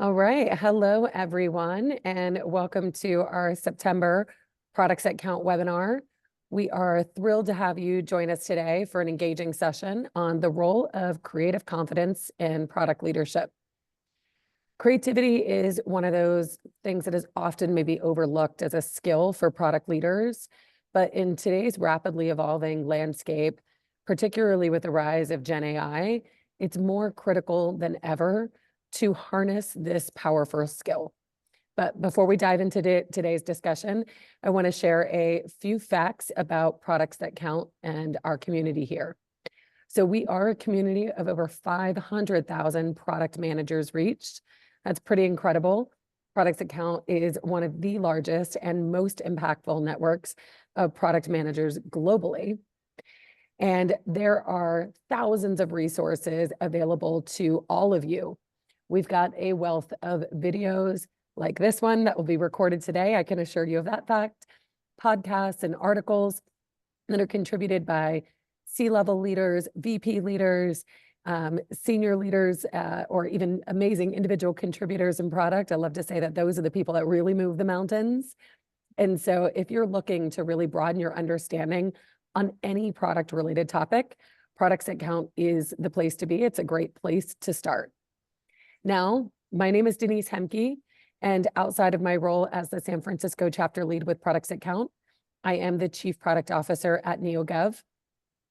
All right. Hello, everyone, and welcome to our September Products That Count webinar. We are thrilled to have you join us today for an engaging session on the role of creative confidence in product leadership. Creativity is one of those things that is often maybe overlooked as a skill for product leaders, but in today's rapidly evolving landscape, particularly with the rise of Gen AI, it's more critical than ever to harness this powerful skill. But before we dive into today's discussion, I want to share a few facts about Products That Count and our community here. So we are a community of over 500,000 product managers reached. That's pretty incredible. Products That Count is one of the largest and most impactful networks of product managers globally. And there are thousands of resources available to all of you. We've got a wealth of videos like this one that will be recorded today. I can assure you of that fact. Podcasts and articles that are contributed by C-level leaders, VP leaders, senior leaders, or even amazing individual contributors in product. I love to say that those are the people that really move the mountains. And so if you're looking to really broaden your understanding on any product-related topic, Products That Count is the place to be. It's a great place to start. Now, my name is Denise Hemke, and outside of my role as the San Francisco chapter lead with Products That Count, I am the Chief Product Officer at NeoGov.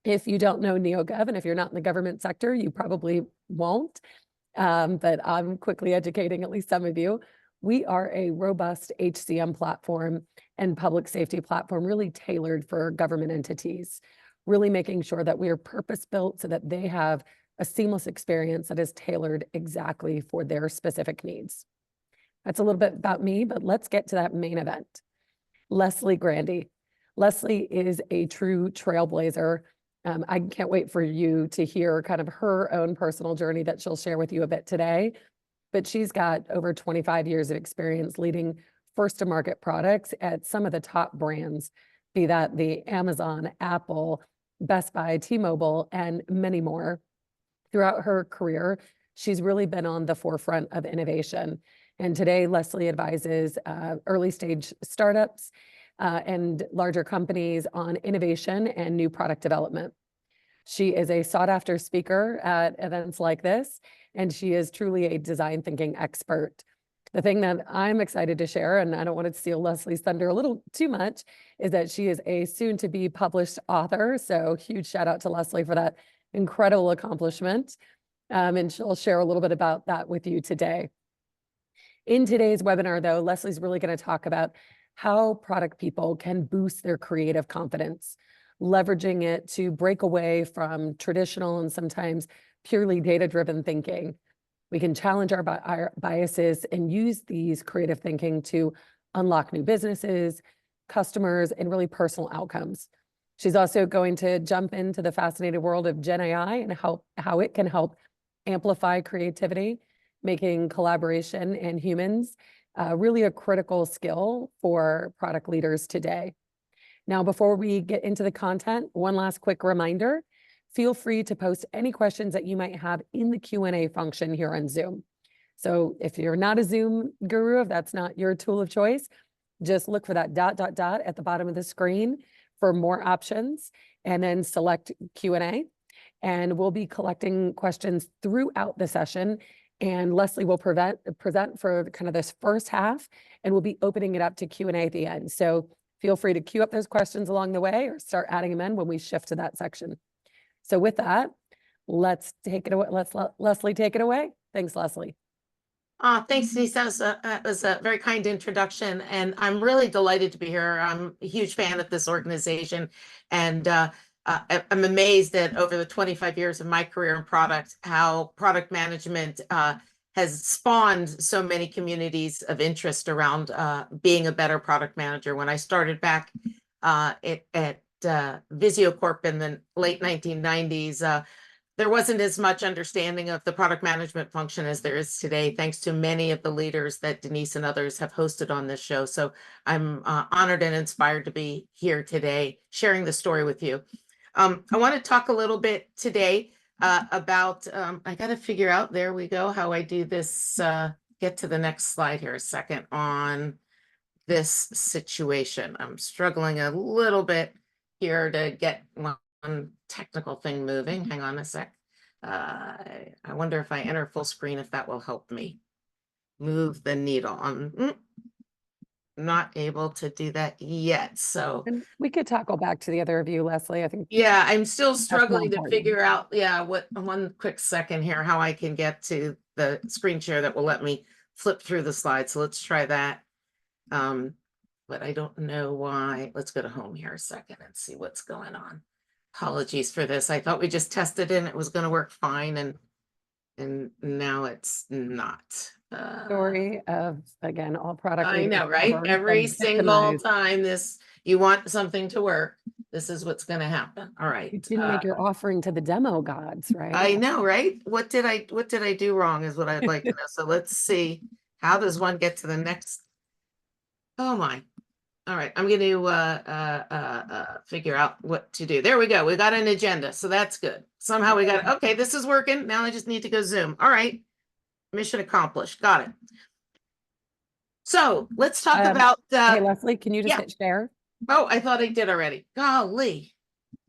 If you don't know NeoGov, and if you're not in the government sector, you probably won't, but I'm quickly educating at least some of you. We are a robust HCM platform and public safety platform really tailored for government entities, really making sure that we are purpose-built so that they have a seamless experience that is tailored exactly for their specific needs. That's a little bit about me, but let's get to that main event. Leslie Grandy. Leslie is a true trailblazer. I can't wait for you to hear kind of her own personal journey that she'll share with you a bit today. But she's got over 25 years of experience leading first-to-market products at some of the top brands, be that the Amazon, Apple, Best Buy, T-Mobile, and many more. Throughout her career, she's really been on the forefront of innovation. And today, Leslie advises early-stage startups and larger companies on innovation and new product development. She is a sought-after speaker at events like this, and she is truly a design thinking expert. The thing that I'm excited to share, and I don't want to steal Leslie's thunder a little too much, is that she is a soon-to-be published author. So huge shout out to Leslie for that incredible accomplishment. And she'll share a little bit about that with you today. In today's webinar, though, Leslie's really going to talk about how product people can boost their creative confidence, leveraging it to break away from traditional and sometimes purely data-driven thinking. We can challenge our biases and use these creative thinking to unlock new businesses, customers, and really personal outcomes. She's also going to jump into the fascinating world of Gen AI and how it can help amplify creativity, making collaboration and humans really a critical skill for product leaders today. Now, before we get into the content, one last quick reminder, feel free to post any questions that you might have in the Q&A function here on Zoom. So if you're not a Zoom guru, if that's not your tool of choice, just look for that ... at the bottom of the screen for more options, and then select Q&A. And we'll be collecting questions throughout the session. And Leslie will present for kind of this first half, and we'll be opening it up to Q&A at the end. So feel free to queue up those questions along the way or start adding them in when we shift to that section. So with that, let's take it away. Leslie take it away. Thanks, Leslie. Thanks, Denise. That was a very kind introduction, and I'm really delighted to be here. I'm a huge fan of this organization, and I'm amazed that over the 25 years of my career in product, how product management has spawned so many communities of interest around being a better product manager. When I started back at VisioCorp in the late 1990s, there wasn't as much understanding of the product management function as there is today, thanks to many of the leaders that Denise and others have hosted on this show. So I'm honored and inspired to be here today, sharing the story with you. I want to talk a little bit today about, I got to figure out, there we go, how I do this get to the next slide here a second on this situation. I'm struggling a little bit here to get one technical thing moving. Hang on a sec. I wonder if I enter full screen, if that will help me move the needle. I'm not able to do that yet. So And we could tackle back to the other of you, Leslie. I think yeah, I'm still that's more struggling to important. figure out, what one quick second here, how I can get to the screen share that will let me flip through the slides. So let's try that. But I don't know why. Let's go to home here a second and see what's going on. Apologies for this. I thought we just tested it and it was going to work fine, and now it's not. Story of, again, all product I leaders know, right? ever, Every of single victimized. time you want something to work, this is what's going to happen. All You right. didn't make your offering to the demo gods, right? I know, right? What did I do wrong is what I'd like to know. So let's see. How does one get to the next? Oh my. All right, I'm going to figure out what to do. There we go. We got an agenda, so that's good. Somehow we got, okay, this is working. Now I just need to go Zoom. All right, mission accomplished. Got it. So let's talk about. Hey, Leslie, can you just yeah. hit share? Oh, I thought I did already. Golly,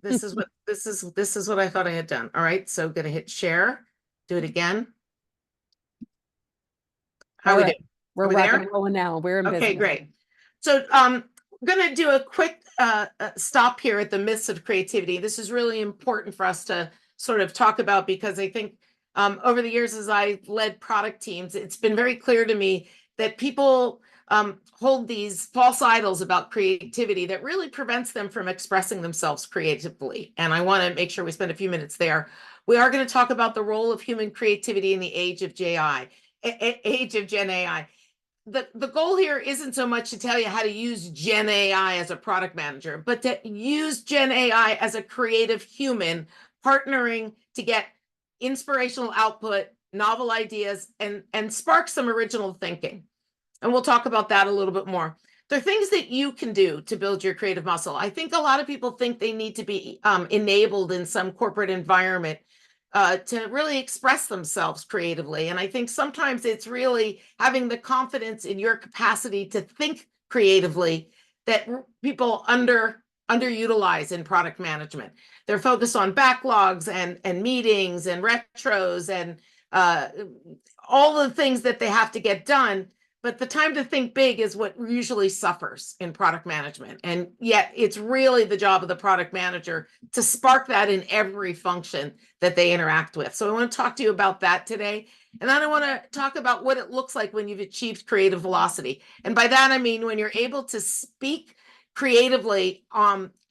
this is what I thought I had done. All right, so going to hit share. Do it again. How we doing? We're rocking and rolling now. We're in business. Okay, great. So I'm going to do a quick stop here at the myths of creativity. This is really important for us to sort of talk about, because I think over the years as I led product teams, it's been very clear to me that people hold these false idols about creativity that really prevents them from expressing themselves creatively. And I want to make sure we spend a few minutes there. We are going to talk about the role of human creativity in the age of age of Gen AI. The goal here isn't so much to tell you how to use Gen AI as a product manager, but to use Gen AI as a creative human partnering to get inspirational output, novel ideas, and spark some original thinking. And we'll talk about that a little bit more. There are things that you can do to build your creative muscle. I think a lot of people think they need to be enabled in some corporate environment to really express themselves creatively. And I think sometimes it's really having the confidence in your capacity to think creatively that people underutilize in product management. They're focused on backlogs and meetings and retros and all the things that they have to get done. But the time to think big is what usually suffers in product management. And yet it's really the job of the product manager to spark that in every function that they interact with. So I want to talk to you about that today. And then I want to talk about what it looks like when you've achieved creative velocity. And by that, I mean when you're able to speak creatively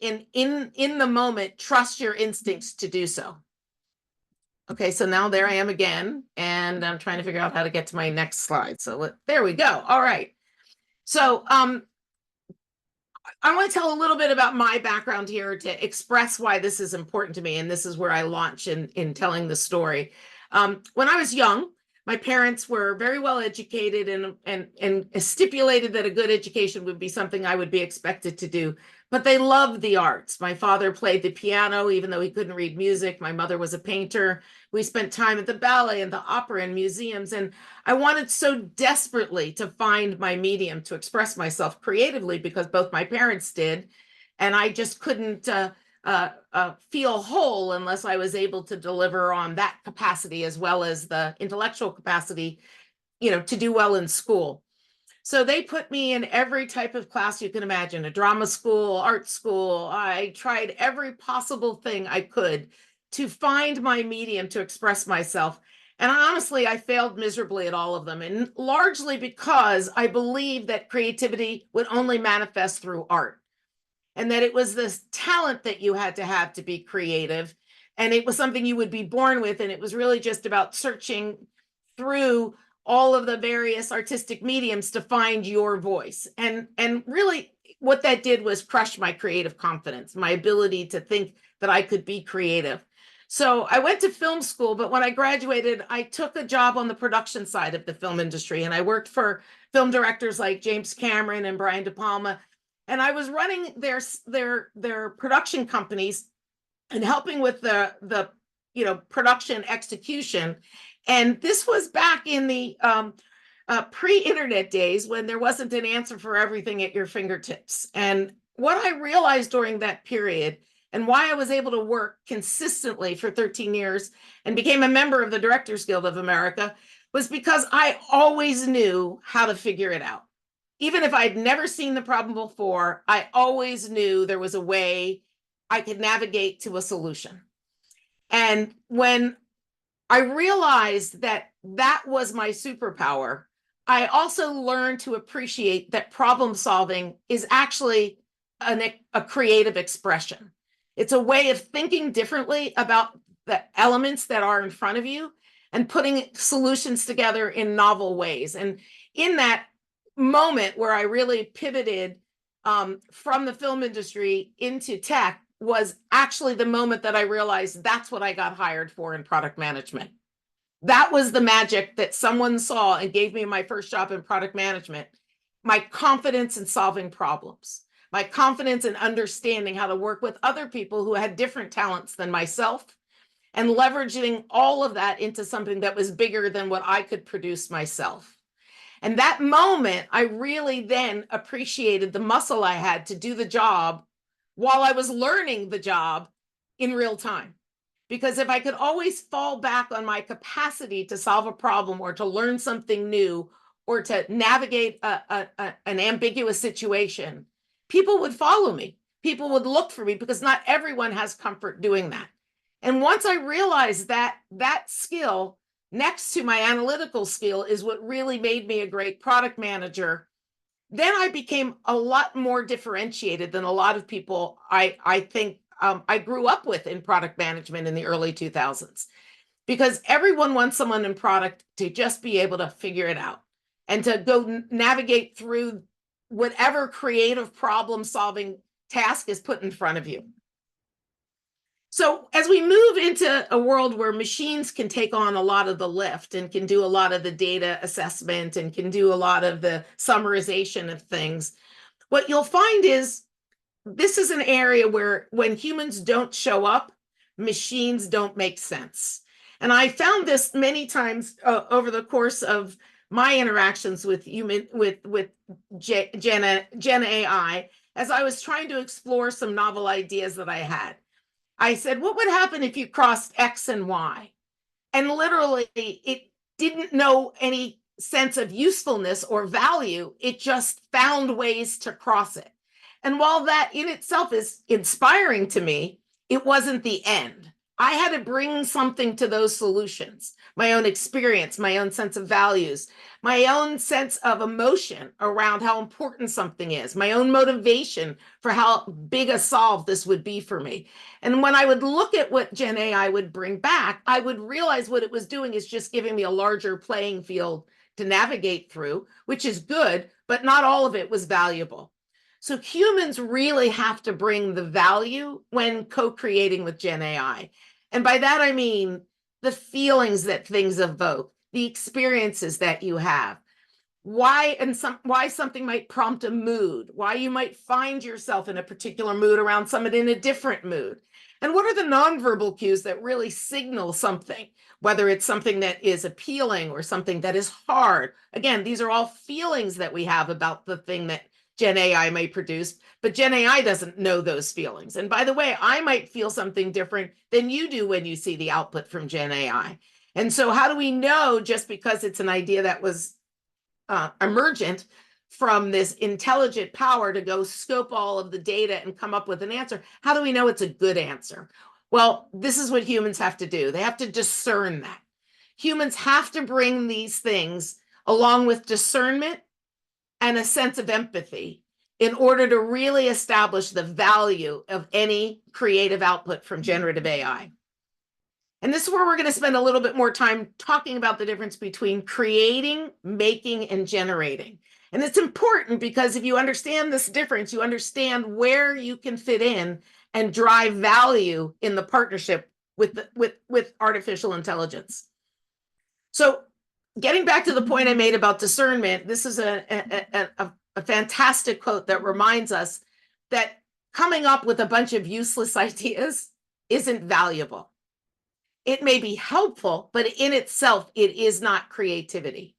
in the moment, trust your instincts to do so. Okay, so now there I am again, and I'm trying to figure out how to get to my next slide. So there we go. All right. So I want to tell a little bit about my background here to express why this is important to me, and this is where I launch in telling the story. When I was young, my parents were very well educated and stipulated that a good education would be something I would be expected to do. But they loved the arts. My father played the piano, even though he couldn't read music. My mother was a painter. We spent time at the ballet and the opera and museums. And I wanted so desperately to find my medium to express myself creatively because both my parents did. And I just couldn't feel whole unless I was able to deliver on that capacity as well as the intellectual capacity, to do well in school. So they put me in every type of class you can imagine, a drama school, art school. I tried every possible thing I could to find my medium to express myself. And honestly, I failed miserably at all of them, and largely because I believed that creativity would only manifest through art, and that it was this talent that you had to have to be creative, and it was something you would be born with, and it was really just about searching through all of the various artistic mediums to find your voice. And really what that did was crush my creative confidence, my ability to think that I could be creative. So I went to film school, but when I graduated, I took a job on the production side of the film industry, and I worked for film directors like James Cameron and Brian De Palma, and I was running their production companies and helping with the production execution. And this was back in the pre-internet days when there wasn't an answer for everything at your fingertips. And what I realized during that period and why I was able to work consistently for 13 years and became a member of the Directors Guild of America was because I always knew how to figure it out. Even if I'd never seen the problem before, I always knew there was a way I could navigate to a solution. And when I realized that that was my superpower, I also learned to appreciate that problem solving is actually a creative expression. It's a way of thinking differently about the elements that are in front of you and putting solutions together in novel ways. And in that moment where I really pivoted from the film industry into tech was actually the moment that I realized that's what I got hired for in product management. That was the magic that someone saw and gave me my first job in product management. My confidence in solving problems, my confidence in understanding how to work with other people who had different talents than myself, and leveraging all of that into something that was bigger than what I could produce myself. And that moment, I really then appreciated the muscle I had to do the job while I was learning the job in real time. Because if I could always fall back on my capacity to solve a problem or to learn something new or to navigate an ambiguous situation, people would follow me. People would look for me because not everyone has comfort doing that. And once I realized that that skill next to my analytical skill is what really made me a great product manager, then I became a lot more differentiated than a lot of people I think I grew up with in product management in the early 2000s, because everyone wants someone in product to just be able to figure it out and to go navigate through whatever creative problem solving task is put in front of you. So as we move into a world where machines can take on a lot of the lift and can do a lot of the data assessment and can do a lot of the summarization of things, what you'll find is this is an area where when humans don't show up, machines don't make sense. And I found this many times over the course of my interactions with Gen AI, as I was trying to explore some novel ideas that I had. I said, what would happen if you crossed X and Y? And literally, it didn't know any sense of usefulness or value. It just found ways to cross it. And while that in itself is inspiring to me, it wasn't the end. I had to bring something to those solutions, my own experience, my own sense of values, my own sense of emotion around how important something is, my own motivation for how big a solve this would be for me. And when I would look at what Gen AI would bring back, I would realize what it was doing is just giving me a larger playing field to navigate through, which is good, but not all of it was valuable. So humans really have to bring the value when co-creating with Gen AI. And by that, I mean the feelings that things evoke, the experiences that you have, why something might prompt a mood, why you might find yourself in a particular mood around someone in a different mood. And what are the nonverbal cues that really signal something, whether it's something that is appealing or something that is hard. Again, these are all feelings that we have about the thing that Gen AI may produce, but Gen AI doesn't know those feelings. And by the way, I might feel something different than you do when you see the output from Gen AI. And so how do we know, just because it's an idea that was emergent from this intelligent power to go scope all of the data and come up with an answer, how do we know it's a good answer? Well, this is what humans have to do. They have to discern that. Humans have to bring these things along with discernment and a sense of empathy in order to really establish the value of any creative output from generative AI. And this is where we're going to spend a little bit more time talking about the difference between creating, making, and generating. And it's important because if you understand this difference, you understand where you can fit in and drive value in the partnership with artificial intelligence. So getting back to the point I made about discernment, this is a fantastic quote that reminds us that coming up with a bunch of useless ideas isn't valuable. It may be helpful, but in itself, it is not creativity.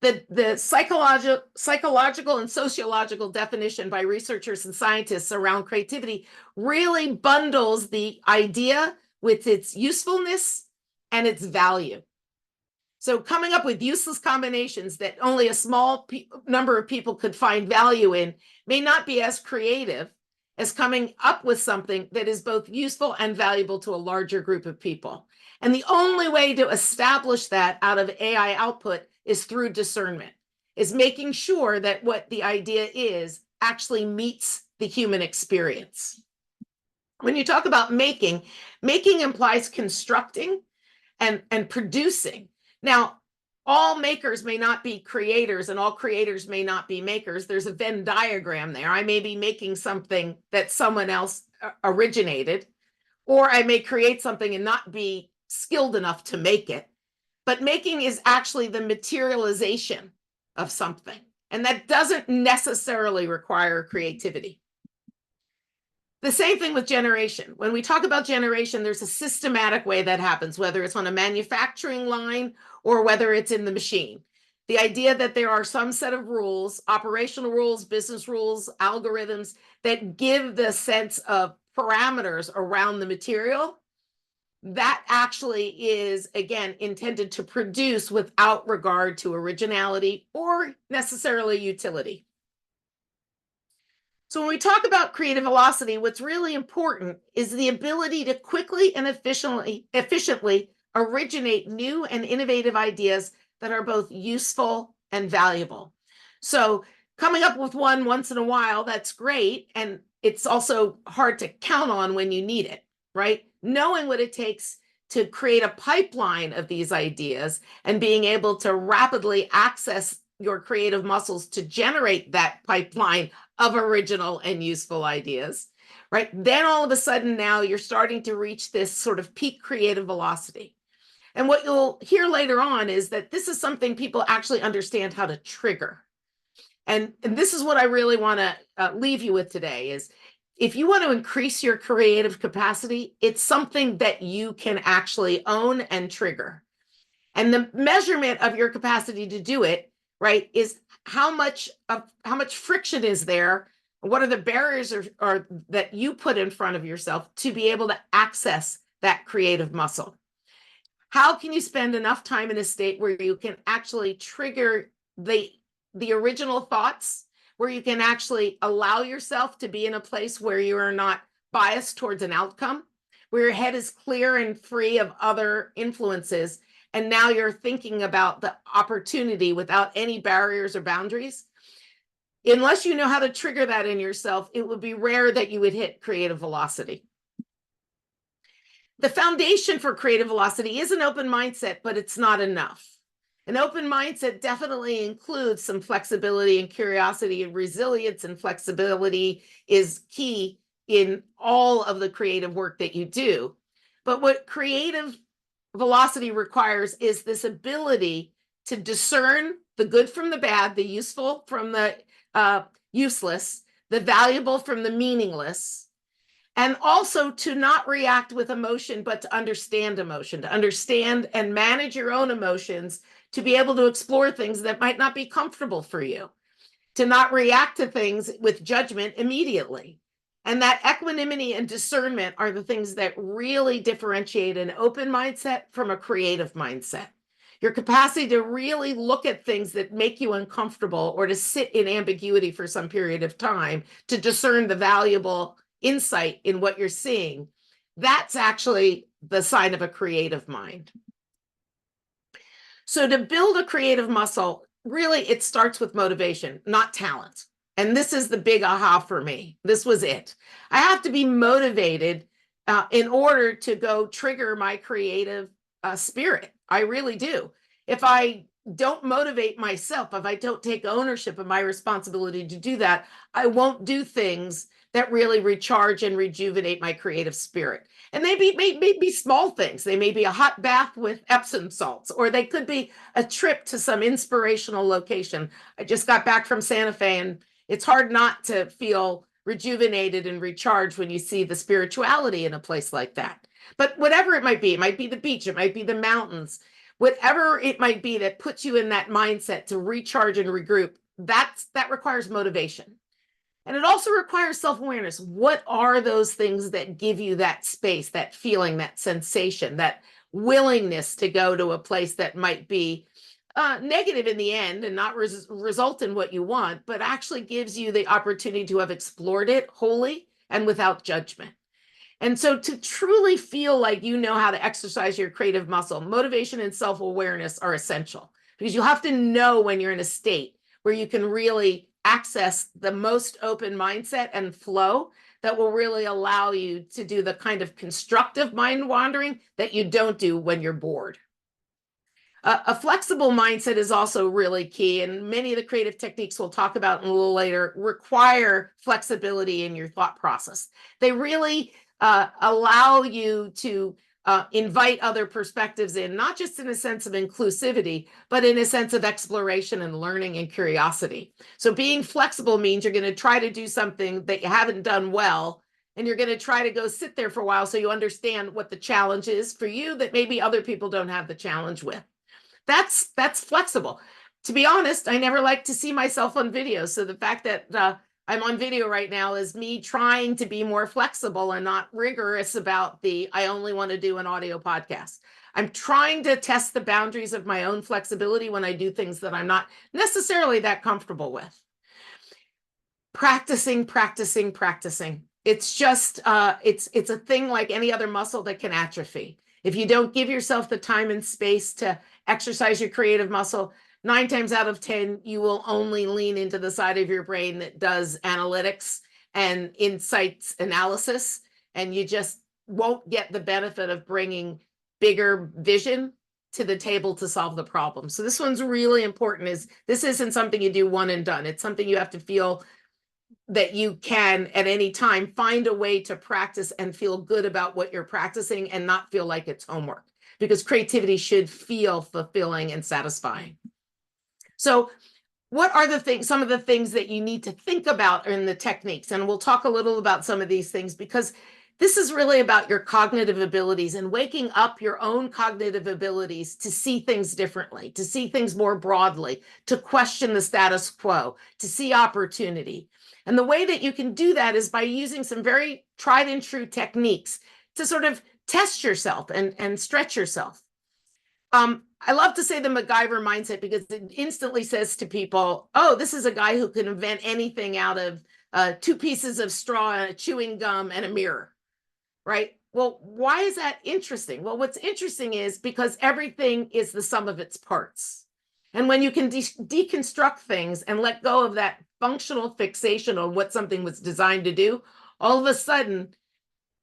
the psychological and sociological definition by researchers and scientists around creativity really bundles the idea with its usefulness and its value. So coming up with useless combinations that only a small number of people could find value in may not be as creative as coming up with something that is both useful and valuable to a larger group of people. And the only way to establish that out of AI output is through discernment, is making sure that what the idea is actually meets the human experience. When you talk about making implies constructing and producing. Now, all makers may not be creators and all creators may not be makers. There's a Venn diagram there. I may be making something that someone else originated, or I may create something and not be skilled enough to make it. But making is actually the materialization of something. And that doesn't necessarily require creativity. The same thing with generation. When we talk about generation, there's a systematic way that happens, whether it's on a manufacturing line or whether it's in the machine. The idea that there are some set of rules, operational rules, business rules, algorithms that give the sense of parameters around the material, that actually is, again, intended to produce without regard to originality or necessarily utility. So when we talk about creative velocity, what's really important is the ability to quickly and efficiently originate new and innovative ideas that are both useful and valuable. So coming up with one once in a while, that's great. And it's also hard to count on when you need it, right? Knowing what it takes to create a pipeline of these ideas and being able to rapidly access your creative muscles to generate that pipeline of original and useful ideas, right? Then all of a sudden now you're starting to reach this sort of peak creative velocity. And what you'll hear later on is that this is something people actually understand how to trigger. And this is what I really want to leave you with today is if you want to increase your creative capacity, it's something that you can actually own and trigger. And the measurement of your capacity to do it, right, is how much friction is there? What are the barriers are that you put in front of yourself to be able to access that creative muscle? How can you spend enough time in a state where you can actually trigger the original thoughts, where you can actually allow yourself to be in a place where you are not biased towards an outcome, where your head is clear and free of other influences, and now you're thinking about the opportunity without any barriers or boundaries? Unless you know how to trigger that in yourself, it would be rare that you would hit creative velocity. The foundation for creative velocity is an open mindset, but it's not enough. An open mindset definitely includes some flexibility and curiosity, and resilience and flexibility is key in all of the creative work that you do. But what creative velocity requires is this ability to discern the good from the bad, the useful from the useless, the valuable from the meaningless, and also to not react with emotion, but to understand emotion, to understand and manage your own emotions, to be able to explore things that might not be comfortable for you, to not react to things with judgment immediately. And that equanimity and discernment are the things that really differentiate an open mindset from a creative mindset. Your capacity to really look at things that make you uncomfortable or to sit in ambiguity for some period of time, to discern the valuable insight in what you're seeing, that's actually the sign of a creative mind. So to build a creative muscle, really, it starts with motivation, not talent. And this is the big aha for me. This was it. I have to be motivated in order to go trigger my creative spirit. I really do. If I don't motivate myself, if I don't take ownership of my responsibility to do that, I won't do things that really recharge and rejuvenate my creative spirit. And they may be small things. They may be a hot bath with Epsom salts, or they could be a trip to some inspirational location. I just got back from Santa Fe, and it's hard not to feel rejuvenated and recharged when you see the spirituality in a place like that. But whatever it might be the beach, it might be the mountains. whatever it might be that puts you in that mindset to recharge and regroup, that requires motivation. And it also requires self-awareness. What are those things that give you that space, that feeling, that sensation, that willingness to go to a place that might be negative in the end and not result in what you want, but actually gives you the opportunity to have explored it wholly and without judgment. And so to truly feel like you know how to exercise your creative muscle, motivation and self-awareness are essential, because you have to know when you're in a state where you can really access the most open mindset and flow that will really allow you to do the kind of constructive mind wandering that you don't do when you're bored. A flexible mindset is also really key, and many of the creative techniques we'll talk about a little later require flexibility in your thought process. They really allow you to invite other perspectives in, not just in a sense of inclusivity, but in a sense of exploration and learning and curiosity. So being flexible means you're going to try to do something that you haven't done well, and you're going to try to go sit there for a while so you understand what the challenge is for you that maybe other people don't have the challenge with. That's flexible. To be honest, I never like to see myself on video. So the fact that I'm on video right now is me trying to be more flexible and not rigorous about I only want to do an audio podcast. I'm trying to test the boundaries of my own flexibility when I do things that I'm not necessarily that comfortable with. Practicing. It's just, it's a thing like any other muscle that can atrophy. If you don't give yourself the time and space to exercise your creative muscle, 9 times out of 10, you will only lean into the side of your brain that does analytics and insights analysis, and you just won't get the benefit of bringing bigger vision to the table to solve the problem. So this one's really important. This isn't something you do one and done. It's something you have to feel that you can at any time find a way to practice and feel good about what you're practicing and not feel like it's homework, because creativity should feel fulfilling and satisfying. So what are some of the things that you need to think about in the techniques? And we'll talk a little about some of these things, because this is really about your cognitive abilities and waking up your own cognitive abilities to see things differently, to see things more broadly, to question the status quo, to see opportunity. And the way that you can do that is by using some very tried and true techniques to sort of test yourself and stretch yourself. I love to say the MacGyver mindset, because it instantly says to people, oh, this is a guy who can invent anything out of 2 pieces of straw and a chewing gum and a mirror, right? Well, why is that interesting? Well, what's interesting is because everything is the sum of its parts. And when you can deconstruct things and let go of that functional fixation on what something was designed to do, all of a sudden,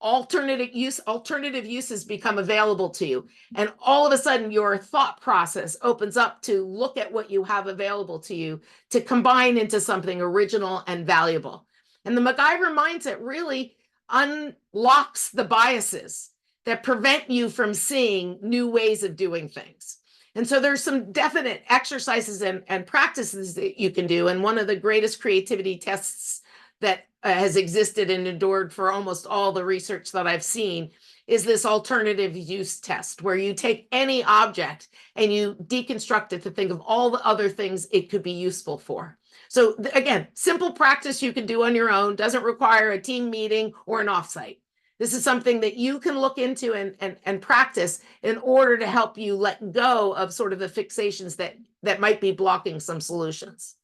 alternative uses become available to you. And all of a sudden, your thought process opens up to look at what you have available to you to combine into something original and valuable. And the MacGyver mindset really unlocks the biases that prevent you from seeing new ways of doing things. And so there's some definite exercises and practices that you can do. And one of the greatest creativity tests that has existed and endured for almost all the research that I've seen is this alternative use test, where you take any object and you deconstruct it to think of all the other things it could be useful for. So again, simple practice you can do on your own, doesn't require a team meeting or an offsite. This is something that you can look into and practice in order to help you let go of sort of the fixations that might be blocking some solutions.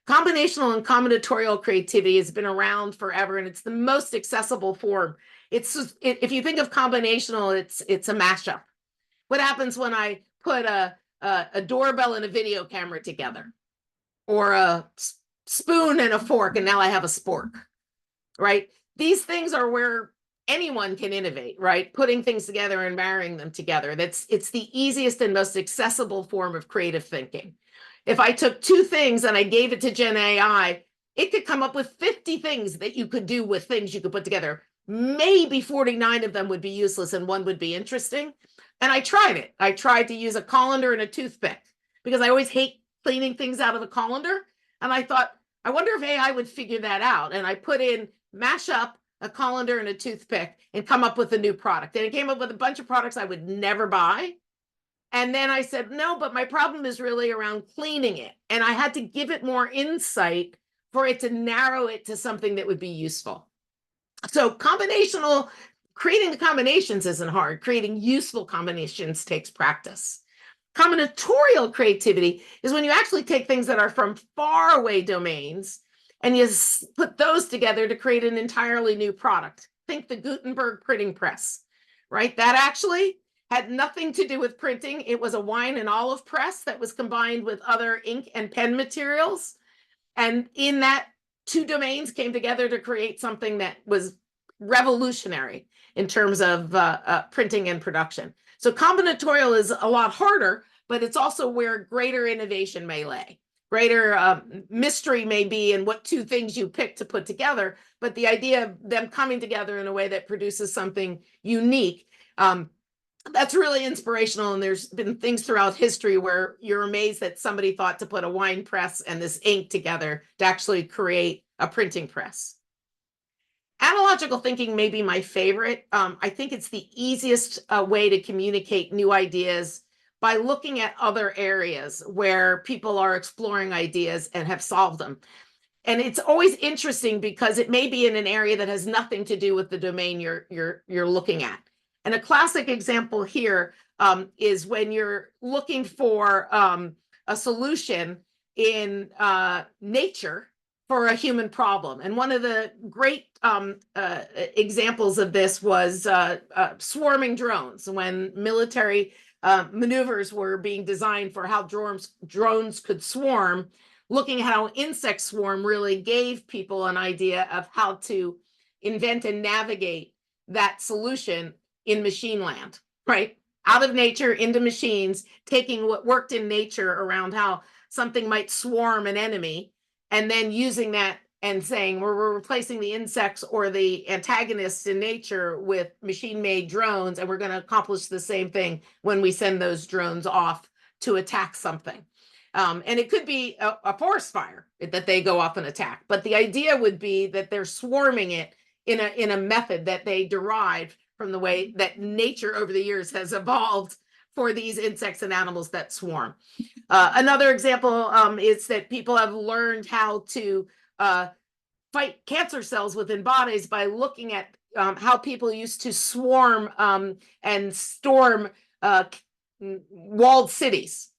Combinational and combinatorial creativity has been around forever, and it's the most accessible form. If you think of combinational, it's a mashup. What happens when I put a doorbell and a video camera together, or a spoon and a fork, and now I have a spork, right? These things are where anyone can innovate, right? Putting things together and marrying them together. It's the easiest and most accessible form of creative thinking. If I took 2 things and I gave it to Gen AI, it could come up with 50 things that you could do with things you could put together. Maybe 49 of them would be useless and 1 would be interesting. And I tried it. I tried to use a colander and a toothpick, because I always hate cleaning things out of a colander. And I thought, I wonder if AI would figure that out. And I put in mash up a colander and a toothpick and come up with a new product. And it came up with a bunch of products I would never buy, And then I said, no, but my problem is really around cleaning it. And I had to give it more insight for it to narrow it to something that would be useful. So creating the combinations isn't hard. Creating useful combinations takes practice. Combinatorial creativity is when you actually take things that are from faraway domains and you put those together to create an entirely new product. Think the Gutenberg printing press, right? That actually had nothing to do with printing. It was a wine and olive press that was combined with other ink and pen materials. And in that, two domains came together to create something that was revolutionary in terms of printing and production. So combinatorial is a lot harder, but it's also where greater innovation may lay. Greater mystery may be in what two things you pick to put together, but the idea of them coming together in a way that produces something unique, that's really inspirational. And there's been things throughout history where you're amazed that somebody thought to put a wine press and this ink together to actually create a printing press. Analogical thinking may be my favorite. I think it's the easiest way to communicate new ideas by looking at other areas where people are exploring ideas and have solved them. And it's always interesting because it may be in an area that has nothing to do with the domain you're looking at. And a classic example here is when you're looking for a solution in nature for a human problem. And one of the great examples of this was swarming drones, when military maneuvers were being designed for how drones could swarm. Looking at how insects swarm really gave people an idea of how to invent and navigate that solution in machine land, right? Out of nature into machines, taking what worked in nature around how something might swarm an enemy, and then using that and saying we're replacing the insects or the antagonists in nature with machine-made drones, and we're going to accomplish the same thing when we send those drones off to attack something. And it could be a forest fire that they go off and attack, but the idea would be that they're swarming it in a method that they derived from the way that nature over the years has evolved for these insects and animals that swarm. Another example is that people have learned how to fight cancer cells within bodies by looking at how people used to swarm and storm walled cities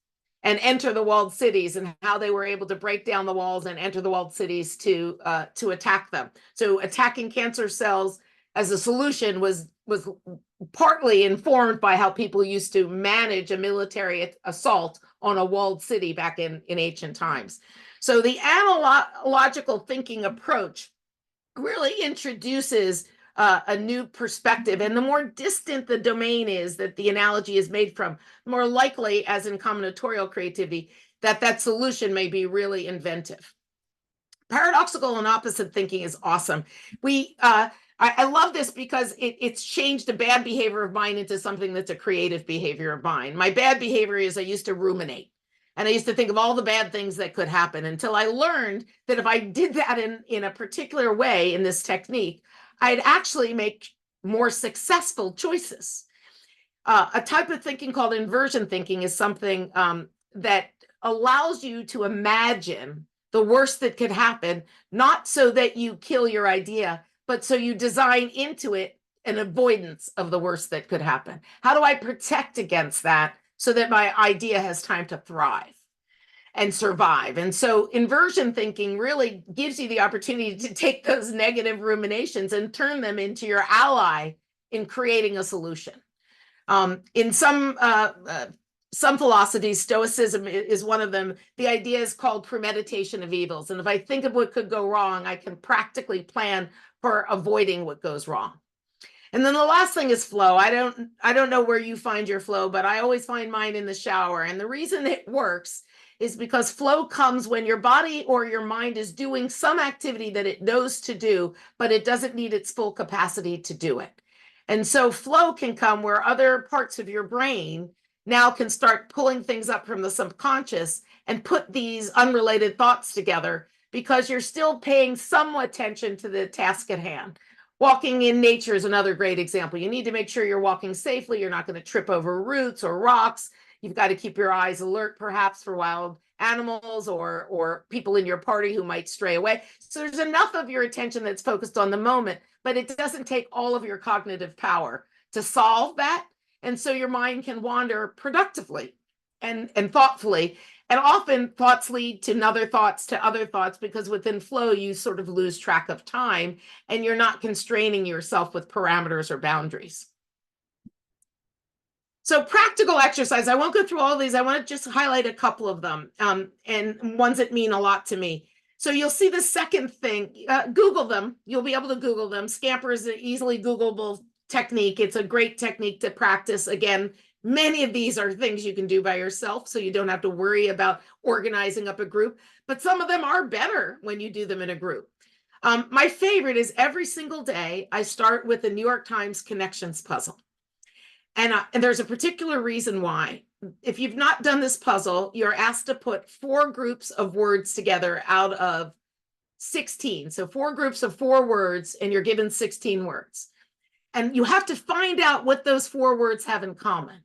and enter the walled cities, and how they were able to break down the walls and enter the walled cities to attack them. So attacking cancer cells as a solution was partly informed by how people used to manage a military assault on a walled city back in ancient times. So the analogical thinking approach really introduces a new perspective. And the more distant the domain is that the analogy is made from, the more likely, as in combinatorial creativity, that solution may be really inventive. Paradoxical and opposite thinking is awesome. I love this because it's changed a bad behavior of mine into something that's a creative behavior of mine. My bad behavior is I used to ruminate. And I used to think of all the bad things that could happen, until I learned that if I did that in a particular way in this technique, I'd actually make more successful choices. A type of thinking called inversion thinking is something that allows you to imagine the worst that could happen, not so that you kill your idea, but so you design into it an avoidance of the worst that could happen. How do I protect against that so that my idea has time to thrive and survive? And so inversion thinking really gives you the opportunity to take those negative ruminations and turn them into your ally in creating a solution. In some philosophies, Stoicism is one of them. The idea is called premeditation of evils. And if I think of what could go wrong, I can practically plan for avoiding what goes wrong. And then the last thing is flow. I don't know where you find your flow, but I always find mine in the shower. And the reason it works is because flow comes when your body or your mind is doing some activity that it knows to do, but it doesn't need its full capacity to do it. And so flow can come where other parts of your brain now can start pulling things up from the subconscious and put these unrelated thoughts together, because you're still paying some attention to the task at hand. Walking in nature is another great example. You need to make sure you're walking safely. You're not going to trip over roots or rocks. You've got to keep your eyes alert, perhaps, for wild animals or people in your party who might stray away. So there's enough of your attention that's focused on the moment, but it doesn't take all of your cognitive power to solve that. And so your mind can wander productively and thoughtfully. And often thoughts lead to other thoughts, because within flow, you sort of lose track of time and you're not constraining yourself with parameters or boundaries. So practical exercise, I won't go through all of these. I want to just highlight a couple of them and ones that mean a lot to me. So you'll see the second thing, Google them. You'll be able to Google them. Scamper is an easily Googleable technique. It's a great technique to practice. Again, many of these are things you can do by yourself, so you don't have to worry about organizing up a group, but some of them are better when you do them in a group. My favorite is every single day, I start with the New York Times connections puzzle. And there's a particular reason why. If you've not done this puzzle, you're asked to put 4 groups of words together out of 16. So 4 groups of 4 words, and you're given 16 words. And you have to find out what those 4 words have in common.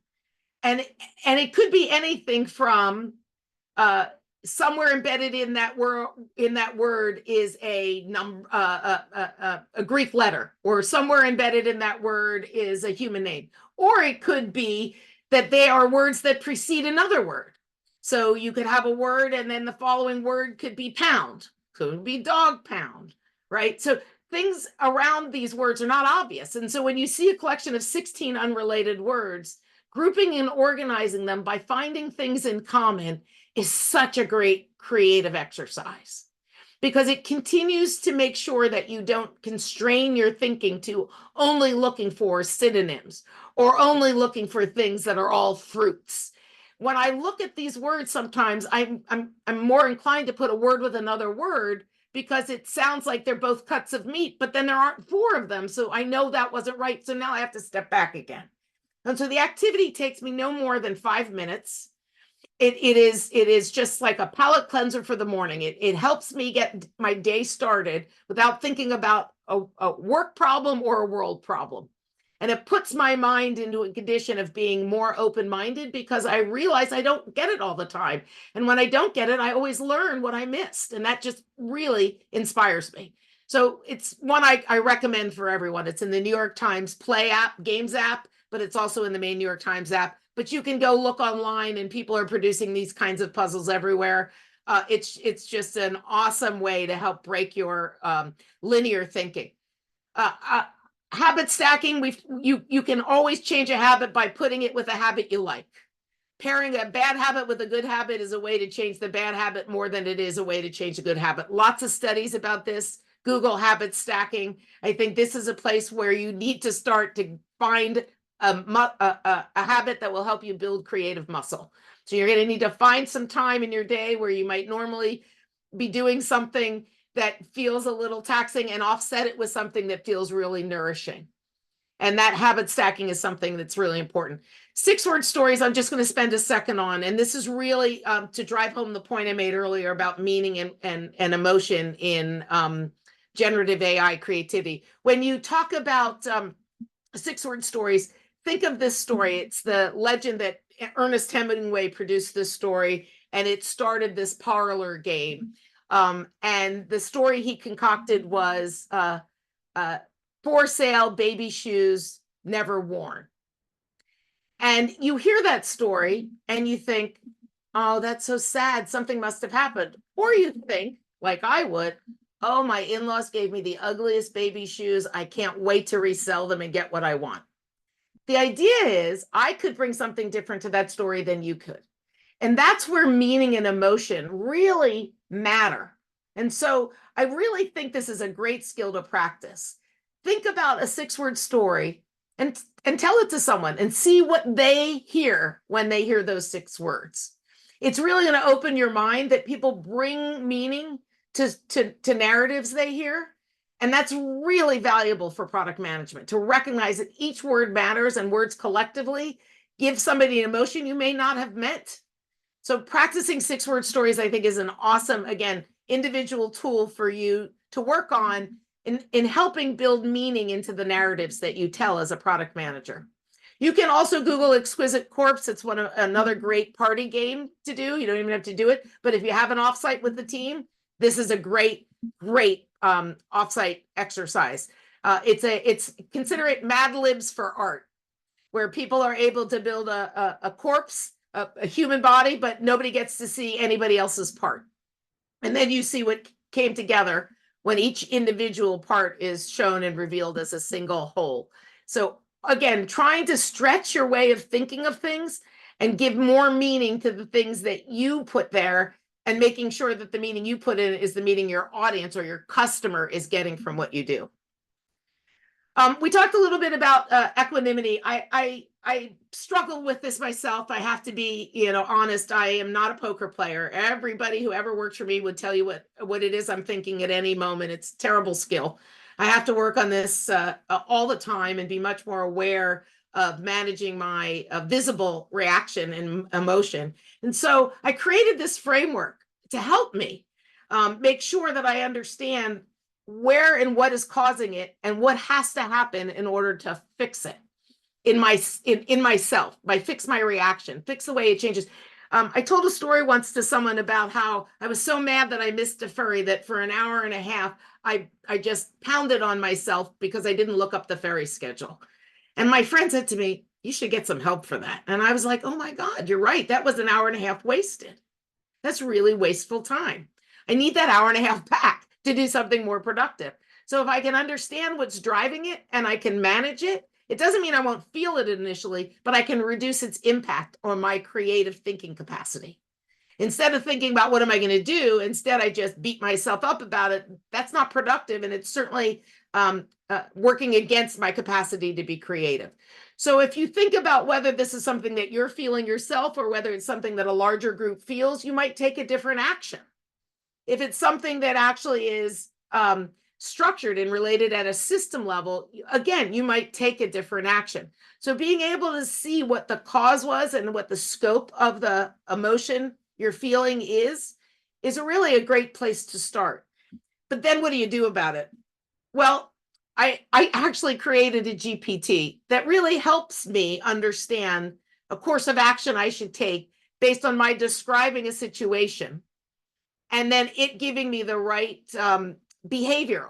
And it could be anything from somewhere embedded in that word is a Greek letter, or somewhere embedded in that word is a human name. Or it could be that they are words that precede another word. So you could have a word and then the following word could be pound, could be dog pound, right? So things around these words are not obvious. And so when you see a collection of 16 unrelated words, grouping and organizing them by finding things in common is such a great creative exercise, because it continues to make sure that you don't constrain your thinking to only looking for synonyms or only looking for things that are all fruits. When I look at these words, sometimes I'm more inclined to put a word with another word because it sounds like they're both cuts of meat, but then there aren't 4 of them. So I know that wasn't right. So now I have to step back again. And so the activity takes me no more than 5 minutes. It is just like a palate cleanser for the morning. It helps me get my day started without thinking about a work problem or a world problem. And it puts my mind into a condition of being more open-minded, because I realize I don't get it all the time. And when I don't get it, I always learn what I missed. And that just really inspires me. So it's one I recommend for everyone. It's in the New York Times Play app, Games app, but it's also in the main New York Times app. But you can go look online, and people are producing these kinds of puzzles everywhere. It's just an awesome way to help break your linear thinking. Habit stacking, you can always change a habit by putting it with a habit you like. Pairing a bad habit with a good habit is a way to change the bad habit more than it is a way to change a good habit. Lots of studies about this. Google habit stacking. I think this is a place where you need to start to find a habit that will help you build creative muscle. So you're going to need to find some time in your day where you might normally be doing something that feels a little taxing and offset it with something that feels really nourishing. And that habit stacking is something that's really important. 6-word stories, I'm just going to spend a second on. And this is really to drive home the point I made earlier about meaning and emotion in generative AI creativity. When you talk about 6-word stories, think of this story. It's the legend that Ernest Hemingway produced this story, and it started this parlor game. And the story he concocted was for sale baby shoes never worn. And you hear that story and you think, oh, that's so sad. Something must have happened. Or you think, like I would, oh, my in-laws gave me the ugliest baby shoes. I can't wait to resell them and get what I want. The idea is I could bring something different to that story than you could. And that's where meaning and emotion really matter. And so I really think this is a great skill to practice. Think about a 6-word story and tell it to someone and see what they hear when they hear those 6 words. It's really going to open your mind that people bring meaning to narratives they hear. And that's really valuable for product management, to recognize that each word matters, and words collectively give somebody an emotion you may not have meant. So practicing 6-word stories, I think, is an awesome, again, individual tool for you to work on in helping build meaning into the narratives that you tell as a product manager. You can also Google Exquisite Corpse. It's another great party game to do. You don't even have to do it. But if you have an offsite with the team, this is a great offsite exercise. Consider it Mad Libs for art, where people are able to build a corpse, a human body, but nobody gets to see anybody else's part. And then you see what came together when each individual part is shown and revealed as a single whole. So again, trying to stretch your way of thinking of things and give more meaning to the things that you put there, and making sure that the meaning you put in is the meaning your audience or your customer is getting from what you do. We talked a little bit about equanimity. I struggle with this myself. I have to be, honest. I am not a poker player. Everybody who ever worked for me would tell you what it is I'm thinking at any moment. It's terrible skill. I have to work on this all the time and be much more aware of managing my visible reaction and emotion. And so I created this framework to help me make sure that I understand where and what is causing it and what has to happen in order to fix it in myself, by fix my reaction, fix the way it changes. I told a story once to someone about how I was so mad that I missed a ferry that for an hour and a half, I just pounded on myself because I didn't look up the ferry schedule. And my friend said to me, "You should get some help for that." And I was like, "Oh my God, you're right. That was an hour and a half wasted. That's really wasteful time. I need that hour and a half back to do something more productive." So if I can understand what's driving it and I can manage it, it doesn't mean I won't feel it initially, but I can reduce its impact on my creative thinking capacity. Instead of thinking about what am I going to do, instead I just beat myself up about it. That's not productive, and it's certainly working against my capacity to be creative. So if you think about whether this is something that you're feeling yourself or whether it's something that a larger group feels, you might take a different action. If it's something that actually is structured and related at a system level, again, you might take a different action. So being able to see what the cause was and what the scope of the emotion you're feeling is really a great place to start. But then what do you do about it? Well, I actually created a GPT that really helps me understand a course of action I should take based on my describing a situation, and then it giving me the right behavior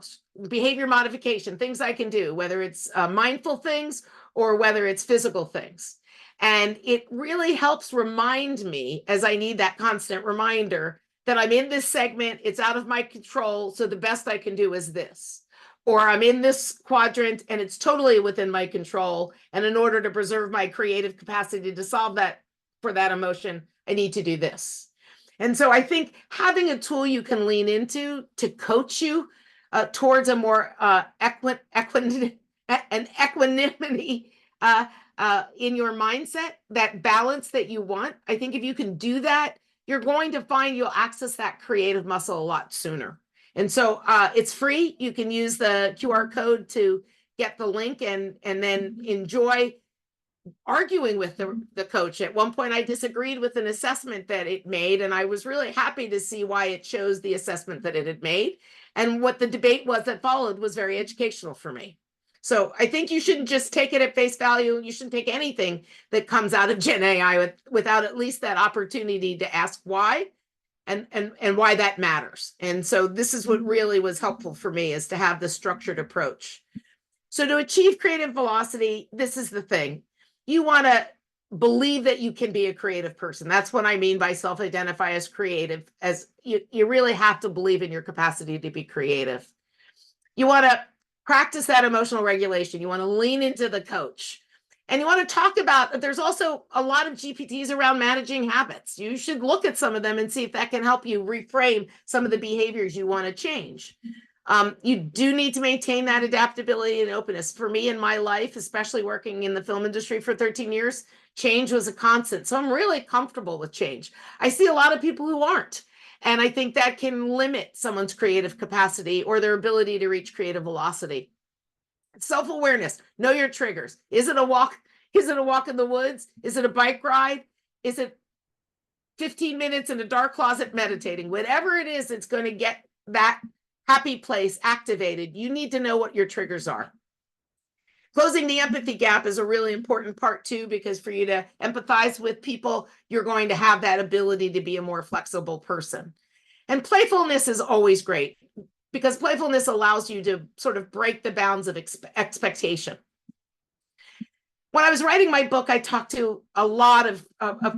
modification, things I can do, whether it's mindful things or whether it's physical things. And it really helps remind me, as I need that constant reminder, that I'm in this segment, it's out of my control, so the best I can do is this. Or I'm in this quadrant and it's totally within my control, and in order to preserve my creative capacity to solve that for that emotion, I need to do this. And so I think having a tool you can lean into to coach you towards a more equanimity in your mindset, that balance that you want. I think if you can do that, you're going to find you'll access that creative muscle a lot sooner. And so it's free. You can use the QR code to get the link and then enjoy arguing with the coach. At one point, I disagreed with an assessment that it made, and I was really happy to see why it chose the assessment that it had made. And what the debate was that followed was very educational for me. So I think you shouldn't just take it at face value. You shouldn't take anything that comes out of Gen AI without at least that opportunity to ask why and why that matters. And so this is what really was helpful for me, is to have the structured approach. So to achieve creative velocity, this is the thing. You want to believe that you can be a creative person. That's what I mean by self-identify as creative, as you really have to believe in your capacity to be creative. You want to practice that emotional regulation. You want to lean into the coach. And you want to talk about, there's also a lot of GPTs around managing habits. You should look at some of them and see if that can help you reframe some of the behaviors you want to change. You do need to maintain that adaptability and openness. For me in my life, especially working in the film industry for 13 years, change was a constant. So I'm really comfortable with change. I see a lot of people who aren't. And I think that can limit someone's creative capacity or their ability to reach creative velocity. Self-awareness, know your triggers. Is it a walk? Is it a walk in the woods? Is it a bike ride? Is it 15 minutes in a dark closet meditating? Whatever it is, it's going to get that happy place activated. You need to know what your triggers are. Closing the empathy gap is a really important part too, because for you to empathize with people, you're going to have that ability to be a more flexible person. And playfulness is always great because playfulness allows you to sort of break the bounds of expectation. When I was writing my book, I talked to a lot of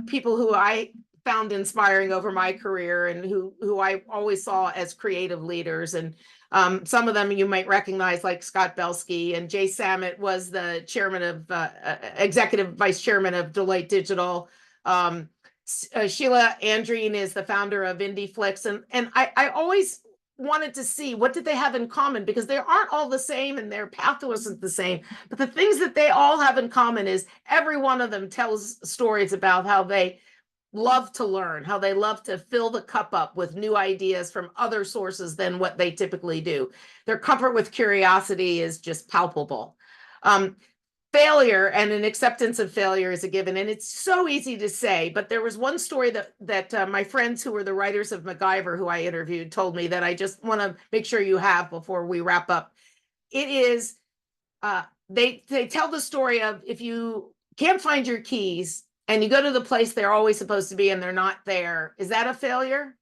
people who I found inspiring over my career and who I always saw as creative leaders. And some of them you might recognize, like Scott Belsky, and Jay Samit was the chairman of executive vice chairman of Deloitte Digital. Sheila Andreen is the founder of IndieFlix. And I always wanted to see what did they have in common, because they aren't all the same and their path wasn't the same. But the things that they all have in common is every one of them tells stories about how they love to learn, how they love to fill the cup up with new ideas from other sources than what they typically do. Their comfort with curiosity is just palpable. Failure and an acceptance of failure is a given, and it's so easy to say, but there was one story that my friends who were the writers of MacGyver, who I interviewed, told me that I just want to make sure you have before we wrap up. It is, they tell the story of if you can't find your keys and you go to the place they're always supposed to be and they're not there, is that a failure?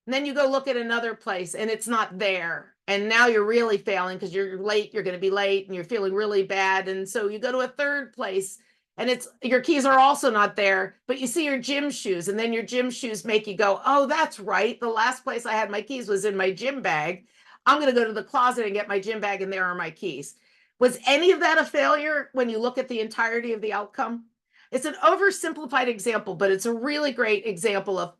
And then you go look at another place and it's not there. And now you're really failing because you're late, you're going to be late and you're feeling really bad. And so you go to a third place and it's your keys are also not there, but you see your gym shoes, and then your gym shoes make you go, oh, that's right. The last place I had my keys was in my gym bag. I'm going to go to the closet and get my gym bag, and there are my keys. Was any of that a failure when you look at the entirety of the outcome? It's an oversimplified example, but it's a really great example of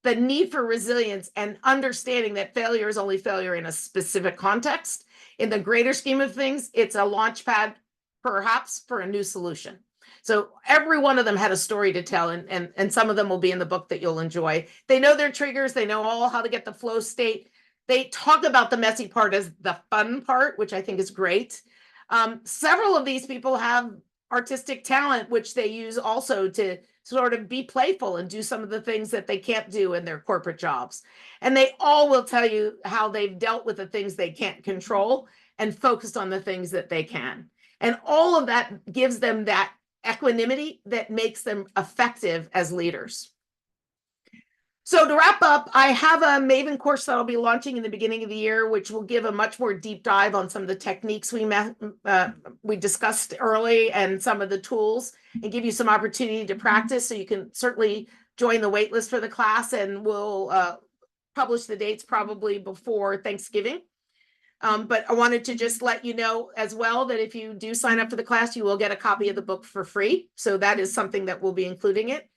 the need for resilience and understanding that failure is only failure in a specific context. In the greater scheme of things, it's a launch pad, perhaps, for a new solution. So every one of them had a story to tell, and some of them will be in the book that you'll enjoy. They know their triggers. They know all how to get the flow state. They talk about the messy part as the fun part, which I think is great. Several of these people have artistic talent, which they use also to sort of be playful and do some of the things that they can't do in their corporate jobs. And they all will tell you how they've dealt with the things they can't control and focused on the things that they can. And all of that gives them that equanimity that makes them effective as leaders. So to wrap up, I have a Maven course that I'll be launching in the beginning of the year, which will give a much more deep dive on some of the techniques we discussed early and some of the tools, and give you some opportunity to practice. So you can certainly join the waitlist for the class, and we'll publish the dates probably before Thanksgiving. But I wanted to just let you know as well that if you do sign up for the class, you will get a copy of the book for free. So that is something that we'll be including it.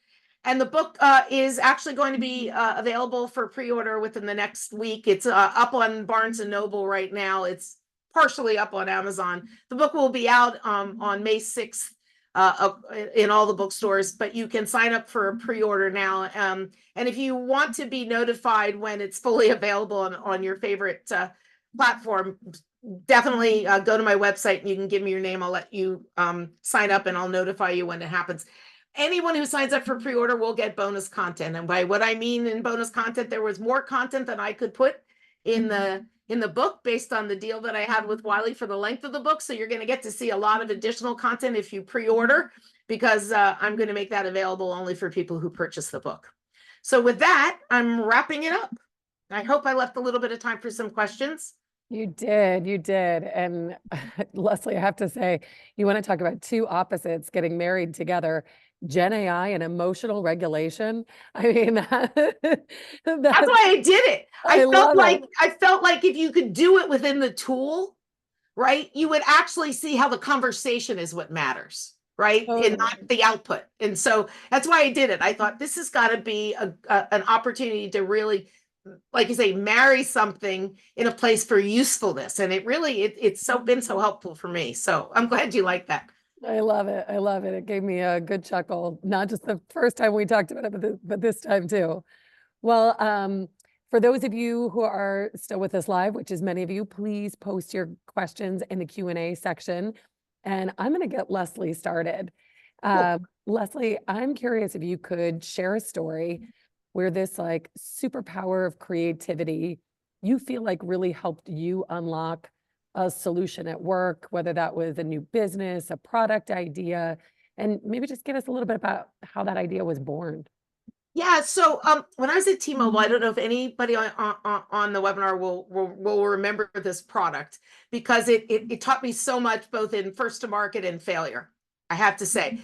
And the book is actually going to be available for pre-order within the next week. It's up on Barnes & Noble right now. It's partially up on Amazon. The book will be out on May 6th in all the bookstores, but you can sign up for a pre-order now. And if you want to be notified when it's fully available on your favorite platform, definitely go to my website and you can give me your name. I'll let you sign up and I'll notify you when it happens. Anyone who signs up for pre-order will get bonus content. And by what I mean in bonus content, there was more content than I could put in the book based on the deal that I had with Wiley for the length of the book. So you're going to get to see a lot of additional content if you pre-order, because I'm going to make that available only for people who purchase the book. So with that, I'm wrapping it up. I hope I left a little bit of time for some questions. You did. And Leslie, I have to say, you want to talk about two opposites getting married together, Gen AI and emotional regulation. I mean, that's why I did it. I felt like if you could do it within the tool, right, you would actually see how the conversation is what matters, right? Totally. And not the output. And so that's why I did it. I thought this has got to be an opportunity to really, like you say, marry something in a place for usefulness. And it's been so helpful for me. So I'm glad you like that. I love it. It gave me a good chuckle, not just the first time we talked about it, but this time too. Well, for those of you who are still with us live, which is many of you, please post your questions in the Q&A section. And I'm going to get Leslie started. Cool. Leslie, I'm curious if you could share a story where this like superpower of creativity you feel like really helped you unlock a solution at work, whether that was a new business, a product idea, and maybe just give us a little bit about how that idea was born. Yeah, so when I was at T-Mobile, I don't know if anybody on the webinar will remember this product because it taught me so much both in first to market and failure, I have to say.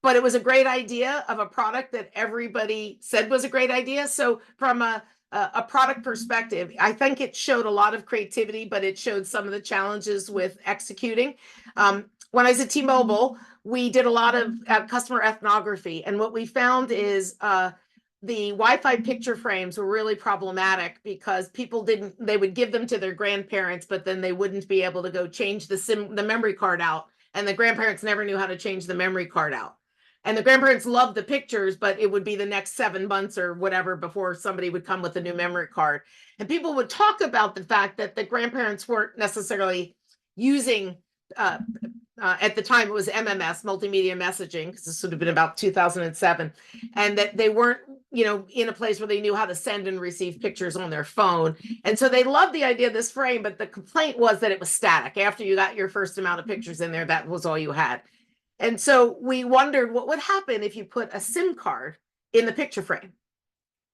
But it was a great idea of a product that everybody said was a great idea. So from a product perspective, I think it showed a lot of creativity, but it showed some of the challenges with executing. When I was at T-Mobile, we did a lot of customer ethnography, and what we found is the Wi-Fi picture frames were really problematic because they would give them to their grandparents, but then they wouldn't be able to go change the memory card out, and the grandparents never knew how to change the memory card out. And the grandparents loved the pictures, but it would be the next 7 months or whatever before somebody would come with a new memory card. And people would talk about the fact that the grandparents weren't necessarily using, at the time it was MMS, multimedia messaging, because this would have been about 2007, and that they weren't, in a place where they knew how to send and receive pictures on their phone. And so they loved the idea of this frame, but the complaint was that it was static. After you got your first amount of pictures in there, that was all you had. And so we wondered what would happen if you put a SIM card in the picture frame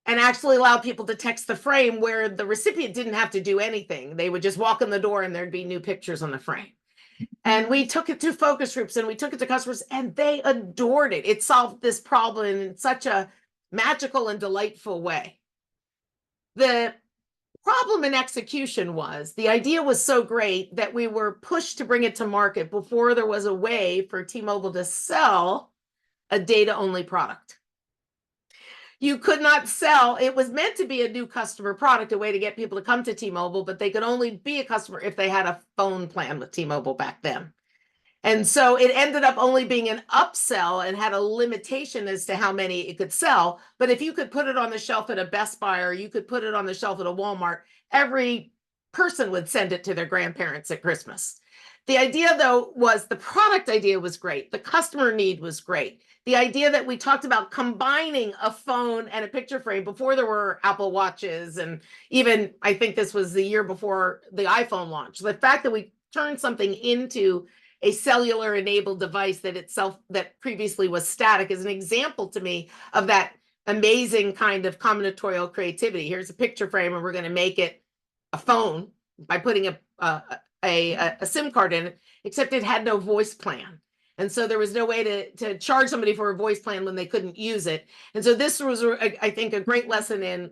and actually allow people to text the frame where the recipient didn't have to do anything. They would just walk in the door and there'd be new pictures on the frame. And we took it to focus groups and we took it to customers and they adored it. It solved this problem in such a magical and delightful way. The problem in execution was the idea was so great that we were pushed to bring it to market before there was a way for T-Mobile to sell a data-only product. You could not sell, it was meant to be a new customer product, a way to get people to come to T-Mobile, but they could only be a customer if they had a phone plan with T-Mobile back then. And so it ended up only being an upsell and had a limitation as to how many it could sell. But if you could put it on the shelf at a Best Buy or you could put it on the shelf at a Walmart, every person would send it to their grandparents at Christmas. The idea, though, was the product idea was great. The customer need was great. The idea that we talked about combining a phone and a picture frame before there were Apple Watches, and even I think this was the year before the iPhone launched. The fact that we turned something into a cellular enabled device that previously was static is an example to me of that amazing kind of combinatorial creativity. Here's a picture frame and we're going to make it a phone by putting a SIM card in it, except it had no voice plan. And so there was no way to charge somebody for a voice plan when they couldn't use it. And so this was, I think, a great lesson in,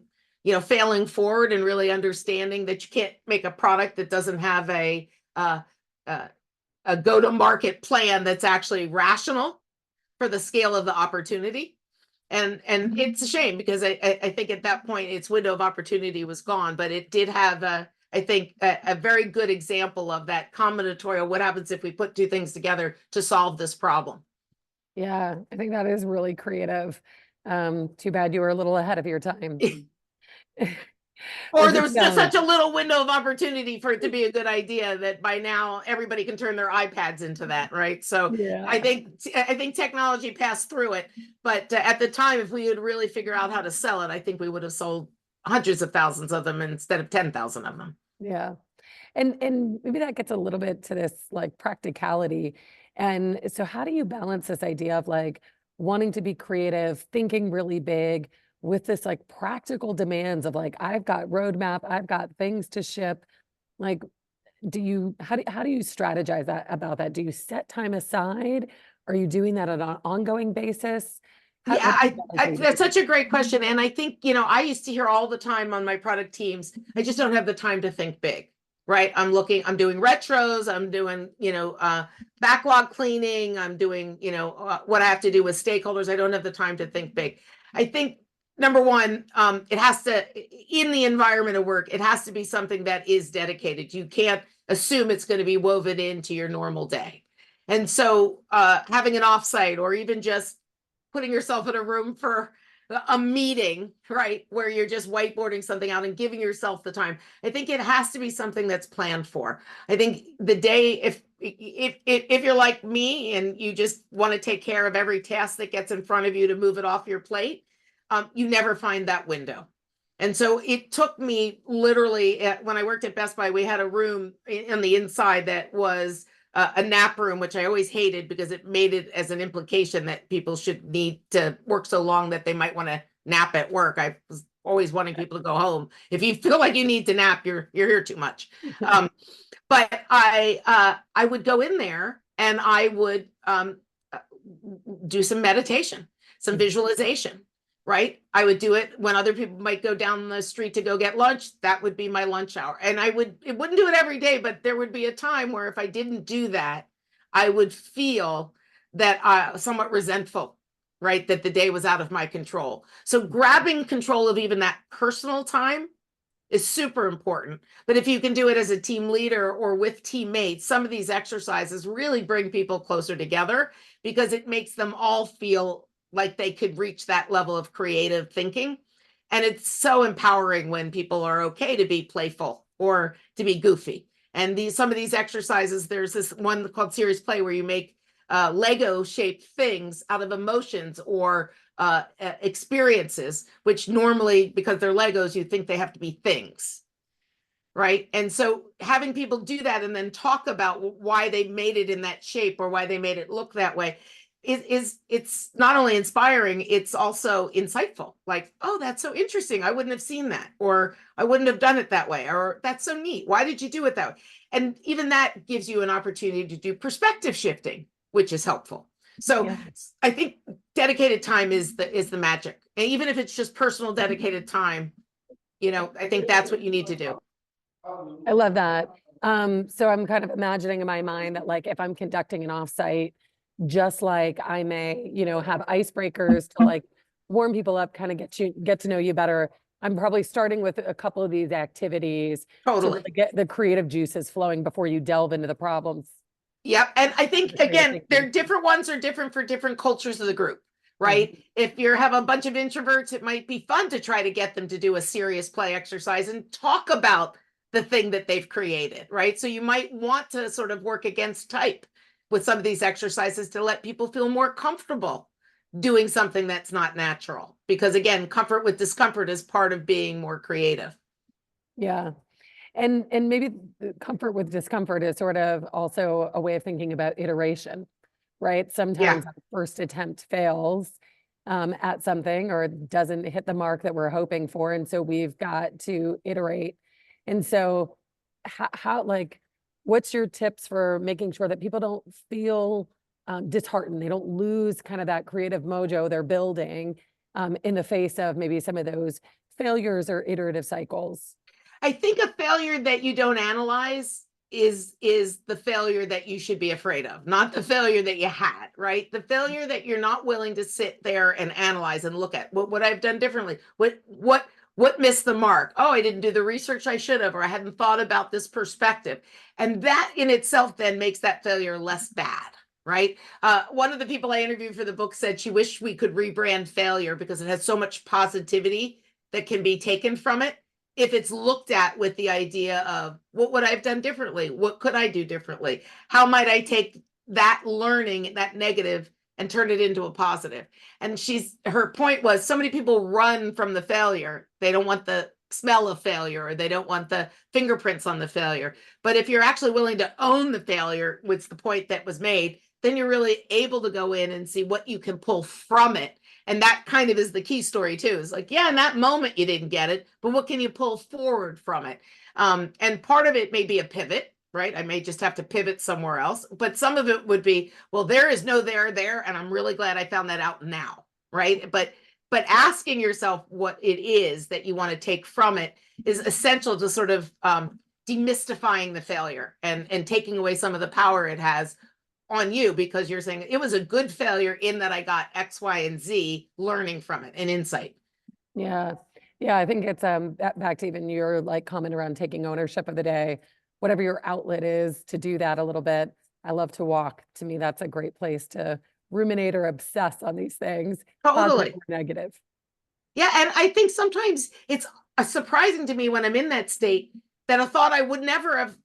failing forward and really understanding that you can't make a product that doesn't have a go-to-market plan that's actually rational for the scale of the opportunity. And it's a shame because I think at that point its window of opportunity was gone, but it did have I think a very good example of that combinatorial, what happens if we put two things together to solve this problem. Yeah, I think that is really creative. Too bad you were a little ahead of your time. Or there was just such a little window of opportunity for it to be a good idea that by now everybody can turn their iPads into that, right? So yeah. I think technology passed through it, but at the time, if we would really figure out how to sell it, I think we would have sold hundreds of thousands of them instead of 10,000 of them. Yeah. And maybe that gets a little bit to this like practicality. And so how do you balance this idea of like wanting to be creative, thinking really big, with this like practical demands of like, I've got roadmap, I've got things to ship. Like, how do you strategize about that? Do you set time aside? Are you doing that on an ongoing basis? That's such a great question. And I think, I used to hear all the time on my product teams, I just don't have the time to think big, right? I'm doing retros, I'm doing, backlog cleaning, I'm doing, what I have to do with stakeholders. I don't have the time to think big. I think number one, it has to, in the environment of work, it has to be something that is dedicated. You can't assume it's going to be woven into your normal day. And so having an offsite or even just putting yourself in a room for a meeting, right, where you're just whiteboarding something out and giving yourself the time. I think it has to be something that's planned for. I think the day, if you're like me and you just want to take care of every task that gets in front of you to move it off your plate, you never find that window. And so it took me literally, when I worked at Best Buy, we had a room on the inside that was a nap room, which I always hated because it made it as an implication that people should need to work so long that they might want to nap at work. I was always wanting people to go home. If you feel like you need to nap, you're here too much. But I would go in there and I would do some meditation, some visualization, right? I would do it when other people might go down the street to go get lunch. That would be my lunch hour. And it wouldn't do it every day, but there would be a time where if I didn't do that, I would feel that somewhat resentful, right? That the day was out of my control. So grabbing control of even that personal time is super important. But if you can do it as a team leader or with teammates, some of these exercises really bring people closer together because it makes them all feel like they could reach that level of creative thinking. And it's so empowering when people are okay to be playful or to be goofy. And some of these exercises, there's this one called Serious Play where you make Lego shaped things out of emotions or experiences, which normally, because they're Legos, you think they have to be things, right? And so having people do that and then talk about why they made it in that shape or why they made it look that way it's not only inspiring, it's also insightful. Like, oh, that's so interesting. I wouldn't have seen that, or I wouldn't have done it that way, or that's so neat. Why did you do it that way? And even that gives you an opportunity to do perspective shifting, which is helpful. So I think dedicated time is the magic. And even if it's just personal dedicated time, I think that's what you need to do. I love that. So I'm kind of imagining in my mind that like if I'm conducting an offsite, just like I may, have icebreakers to like warm people up, kind of get to know you better. I'm probably starting with a couple of these activities to really get the creative juices flowing before you delve into the problems. Yep. And I think, again, they're different ones are different for different cultures of the group, right? If you have a bunch of introverts, it might be fun to try to get them to do a serious play exercise and talk about the thing that they've created, right? So you might want to sort of work against type with some of these exercises to let people feel more comfortable doing something that's not natural. Because again, comfort with discomfort is part of being more creative. Yeah. And maybe comfort with discomfort is sort of also a way of thinking about iteration, right? Sometimes our first attempt fails at something or doesn't hit the mark that we're hoping for. And so we've got to iterate. And so how like, what's your tips for making sure that people don't feel disheartened? They don't lose kind of that creative mojo they're building in the face of maybe some of those failures or iterative cycles? I think a failure that you don't analyze is the failure that you should be afraid of, not the failure that you had, right? The failure that you're not willing to sit there and analyze and look at what I've done differently. What missed the mark? Oh, I didn't do the research I should have, or I hadn't thought about this perspective. And that in itself then makes that failure less bad, right? One of the people I interviewed for the book said she wished we could rebrand failure because it has so much positivity that can be taken from it if it's looked at with the idea of what would I have done differently? What could I do differently? How might I take that learning, that negative, and turn it into a positive? And her point was so many people run from the failure. They don't want the smell of failure, or they don't want the fingerprints on the failure. But if you're actually willing to own the failure, which is the point that was made, then you're really able to go in and see what you can pull from it. And that kind of is the key story too. It's like, yeah, in that moment you didn't get it, but what can you pull forward from it? And part of it may be a pivot, right? I may just have to pivot somewhere else, but some of it would be, well, there is no there, and I'm really glad I found that out now, right? But asking yourself what it is that you want to take from it is essential to sort of demystifying the failure and taking away some of the power it has on you, because you're saying it was a good failure in that I got X, Y, and Z learning from it and insight. Yeah. Yeah. I think it's back to even your like comment around taking ownership of the day, whatever your outlet is to do that a little bit. I love to walk. To me, that's a great place to ruminate or obsess on these things. Totally. Positive or negative. Yeah. And I think sometimes it's surprising to me when I'm in that state that a thought I would never have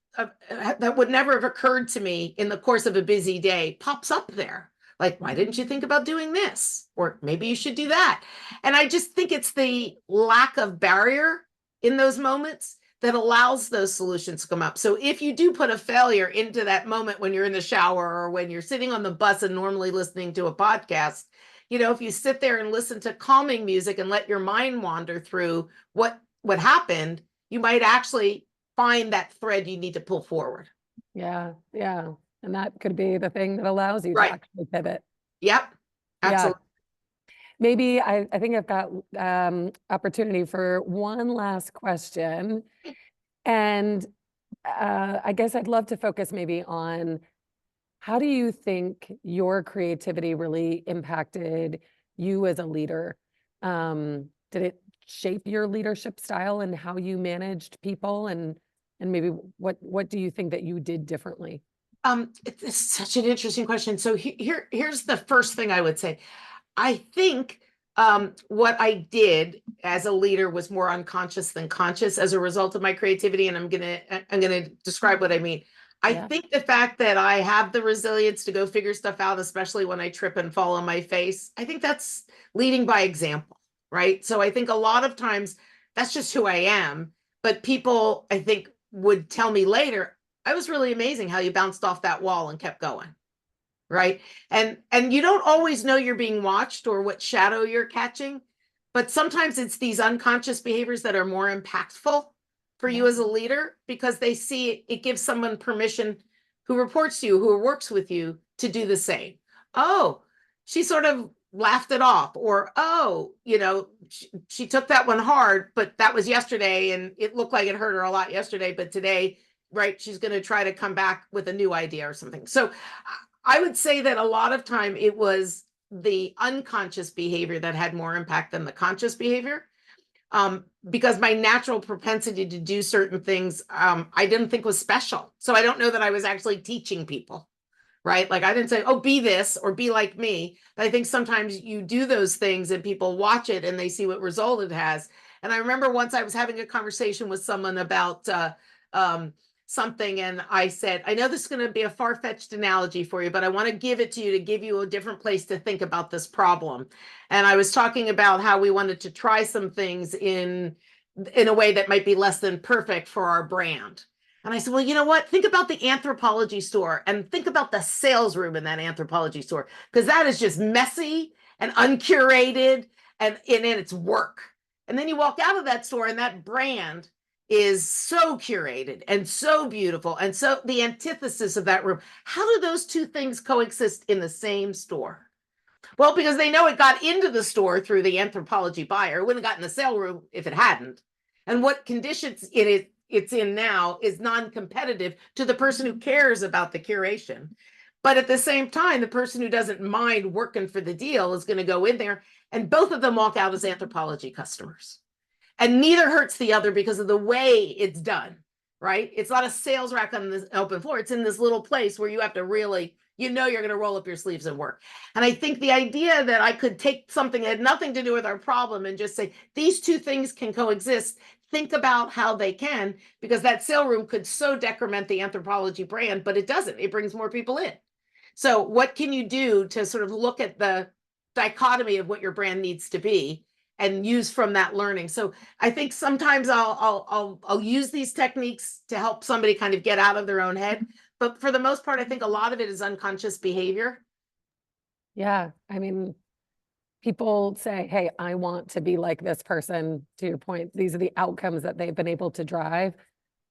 that would never have occurred to me in the course of a busy day pops up there. Like, why didn't you think about doing this? Or maybe you should do that. And I just think it's the lack of barrier in those moments that allows those solutions to come up. So if you do put a failure into that moment when you're in the shower or when you're sitting on the bus and normally listening to a podcast, if you sit there and listen to calming music and let your mind wander through what happened, you might actually find that thread you need to pull forward. Yeah. Yeah. And that could be the thing that allows you to Right. actually pivot. Yep. Yeah. Absolutely. Maybe I think I've got opportunity for one last question. And I guess I'd love to focus maybe on how do you think your creativity really impacted you as a leader? Did it shape your leadership style and how you managed people? And maybe what do you think that you did differently? It's such an interesting question. So here's the first thing I would say. I think what I did as a leader was more unconscious than conscious as a result of my creativity, and I'm gonna describe what I mean. I Yeah. think the fact that I have the resilience to go figure stuff out, especially when I trip and fall on my face, I think that's leading by example, right? So I think a lot of times that's just who I am, but people I think would tell me later, I was really amazing how you bounced off that wall and kept going, right? And you don't always know you're being watched or what shadow you're catching, but sometimes it's these unconscious behaviors that are more impactful for you as a leader because they see it gives someone permission who reports to you, who works with you, to do the same. Oh, she sort of laughed it off, or oh, she took that one hard, but that was yesterday and it looked like it hurt her a lot yesterday, but today, right, she's going to try to come back with a new idea or something. So I would say that a lot of time it was the unconscious behavior that had more impact than the conscious behavior. Because my natural propensity to do certain things, I didn't think was special. So I don't know that I was actually teaching people, right? Like I didn't say, oh, be this or be like me. But I think sometimes you do those things and people watch it and they see what result it has. And I remember once I was having a conversation with someone about something, and I said, I know this is going to be a far-fetched analogy for you, but I want to give it to you to give you a different place to think about this problem. And I was talking about how we wanted to try some things in a way that might be less than perfect for our brand. And I said, well, you know what? Think about the Anthropologie store and think about the sales room in that Anthropologie store, because that is just messy and uncurated and in its work. And then you walk out of that store and that brand is so curated and so beautiful. And so the antithesis of that room, how do those two things coexist in the same store? Well, because they know it got into the store through the Anthropologie buyer. It wouldn't have gotten the sale room if it hadn't. And what conditions it's in now is non-competitive to the person who cares about the curation. But at the same time, the person who doesn't mind working for the deal is going to go in there, and both of them walk out as Anthropologie customers. And neither hurts the other because of the way it's done, right? It's not a sales rack on the open floor. It's in this little place where you have to really, you're going to roll up your sleeves and work. And I think the idea that I could take something that had nothing to do with our problem and just say, these two things can coexist, think about how they can, because that sale room could so decrement the Anthropologie brand, but it doesn't. It brings more people in. So what can you do to sort of look at the dichotomy of what your brand needs to be and use from that learning? So I think sometimes I'll use these techniques to help somebody kind of get out of their own head. But for the most part, I think a lot of it is unconscious behavior. Yeah. I mean, people say, hey, I want to be like this person. To your point, these are the outcomes that they've been able to drive.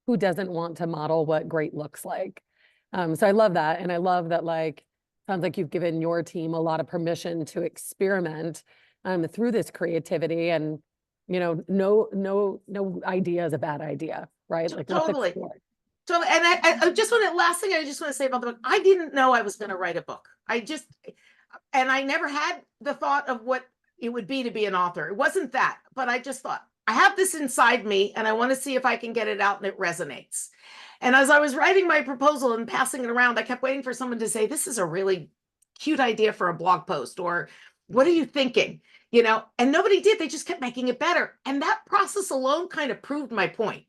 Who doesn't want to model what great looks like? So I love that. And I love that, like, sounds like you've given your team a lot of permission to experiment through this creativity. And, no idea is a bad idea, right? Like, let's Totally. explore. So, and I just want to, last thing I just want to say about the book, I didn't know I was going to write a book. And I never had the thought of what it would be to be an author. It wasn't that, but I just thought, I have this inside me and I want to see if I can get it out and it resonates. And as I was writing my proposal and passing it around, I kept waiting for someone to say, this is a really cute idea for a blog post, or what are you thinking? And nobody did. They just kept making it better. And that process alone kind of proved my point.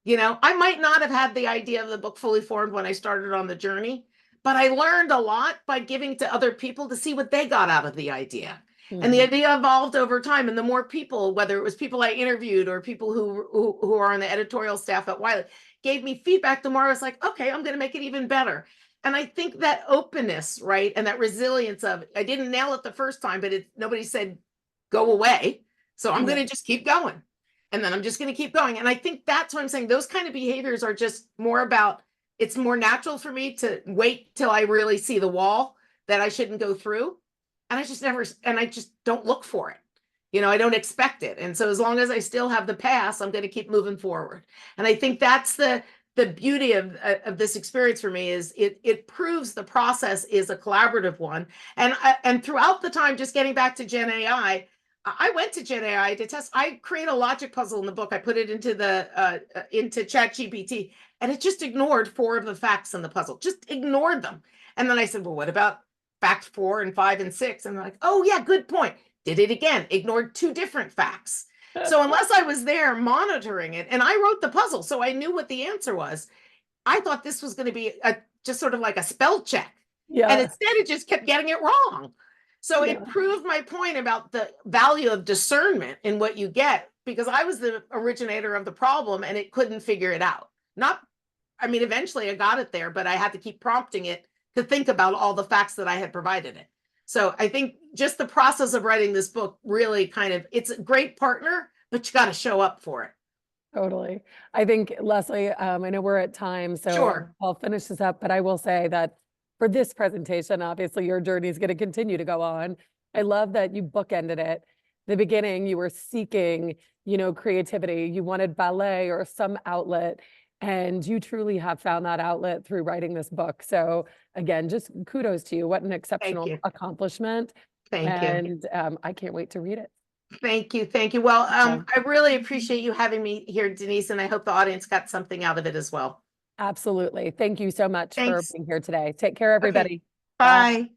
I might not have had the idea of the book fully formed when I started on the journey, but I learned a lot by giving to other people to see what they got out of the idea. And the Mhm. idea evolved over time. And the more people, whether it was people I interviewed or people who are on the editorial staff at Wiley, gave me feedback, the more I was like, okay, I'm going to make it even better. And I think that openness, right, and that resilience of, I didn't nail it the first time, but nobody said, go away. So I'm Yeah. going to just keep going. And then I'm just going to keep going. And I think that's what I'm saying. Those kind of behaviors are just more about, it's more natural for me to wait till I really see the wall that I shouldn't go through. And I just don't look for it. I don't expect it. And so as long as I still have the past, I'm going to keep moving forward. And I think that's the beauty of this experience for me is it proves the process is a collaborative one. And throughout the time, just getting back to Gen AI, I went to Gen AI to test. I create a logic puzzle in the book. I put it into into ChatGPT, and it just ignored 4 of the facts in the puzzle. Just ignored them. And then I said, well, what about fact 4 and 5 and 6? And they're like, oh yeah, good point. Did it again. Ignored 2 different facts. So unless I was there monitoring it, and I wrote the puzzle, so I knew what the answer was, I thought this was going to be just sort of like a spell check. And Yeah. instead it just kept getting it wrong. So Yeah. it proved my point about the value of discernment in what you get, because I was the originator of the problem and it couldn't figure it out. Eventually I got it there, but I had to keep prompting it to think about all the facts that I had provided it. So I think just the process of writing this book really it's a great partner, but you got to show up for it. Totally. I think, Leslie, I know we're at time, so Sure. I'll finish this up, but I will say that for this presentation, obviously your journey is going to continue to go on. I love that you bookended it. The beginning, you were seeking, creativity. You wanted ballet or some outlet, and you truly have found that outlet through writing this book. So again, just kudos to you. What an Thank exceptional you. accomplishment. Thank you. And I can't wait to read it. Thank you. Thank you. Well, Yeah. I really appreciate you having me here, Denise, and I hope the audience got something out of it as well. Absolutely. Thank you so much for Thanks. being here today. Take care, Okay. everybody. Bye. Bye.